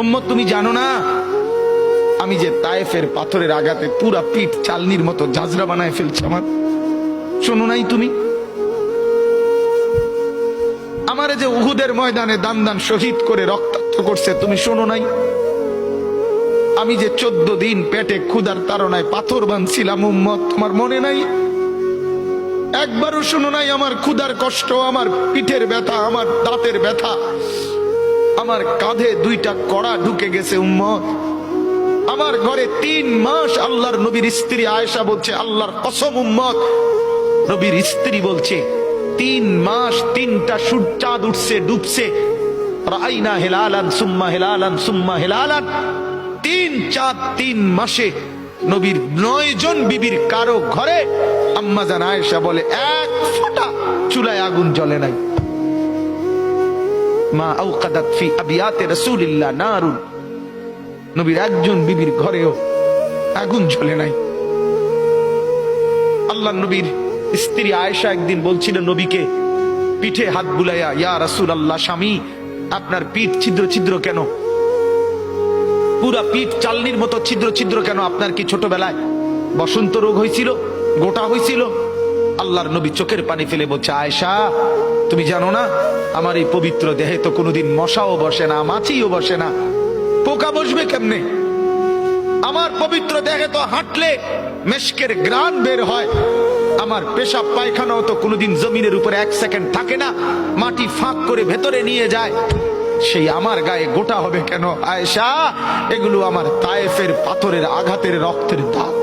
উম্মত তুমি জানো না আমি যে তায়েফের পাথরের আঘাতে পুরা পিঠ চালনির মতো ঝাঁঝরা বানায় ফেলছে আমার? শোনো নাই তুমি? আমারে যে উহুদের ময়দানে দান দান শহীদ করে রক্তাক্ত করছে, তুমি শোনো নাই? আমি যে 14 দিন পেটে ক্ষুধার তাড়নায় পাথর বাঁধছিলাম, উম্মত তোমার মনে নাই? একবারও শোনো নাই আমার ক্ষুধার কষ্ট, আমার পিঠের ব্যথা, আমার দাঁতের ব্যথা, আমার কাঁধে 2টা কড়া ঢুকে গেছে? উম্মত, আমার ঘরে 3 মাস আল্লাহর নবীর স্ত্রী আয়েশা বলছে, আল্লাহর কসম উম্মত, নবীর স্ত্রী বলছে 3 মাস 3টা চাঁদ উঠছে ডুবছে, রাআইনা হিলালান সুম্মা হিলালান সুম্মা হিলালান, 3 চাঁদ 3 মাসে নবীর 9 জন বিবির কারো ঘরে আম্মা জান আয়েশা বলে 1 ফোঁটা চুলায় আগুন জ্বলে নাই। মা আওকাদাত ফি আবিয়াতে রাসূলিল্লাহ নারুন, নবীর একজন বিবির ঘরেও আগুন জ্বলে নাই। আল্লাহ নবীর স্ত্রী আয়েশা একদিন বলছিল নবীকে পিঠে হাত বুলাইয়া, ইয়া রাসূলুল্লাহ, স্বামী আপনার পিঠ ছিদ্র ছিদ্র কেন? পুরা পিঠ চালনির মতো ছিদ্র ছিদ্র কেন? আপনার কি ছোটবেলায় বসন্ত রোগ হয়েছিল, গোটা হয়েছিল? আল্লাহর নবী চোখের পানি ফেলে বলছে, আয়েশা তুমি জানো না আমার এই পবিত্র দেহে তো কোনোদিন মশাও বসে না, মাছিও বসে না, পোকা বসবে কেমনে? আমার পবিত্র দেহে তো হাঁটলে মেশকের গ্রান বের হয়, আমার পেশাব পায়খানাও তো কোনোদিন জমিনের উপরে 1 সেকেন্ড থাকে না, মাটি ফাঁক করে ভেতরে নিয়ে যায়, সেই আমার গায়ে গোটা হবে কেন? আয়েশা, এগুলো আমার তায়েফের পাথরের আঘাতের রক্তের দাগ।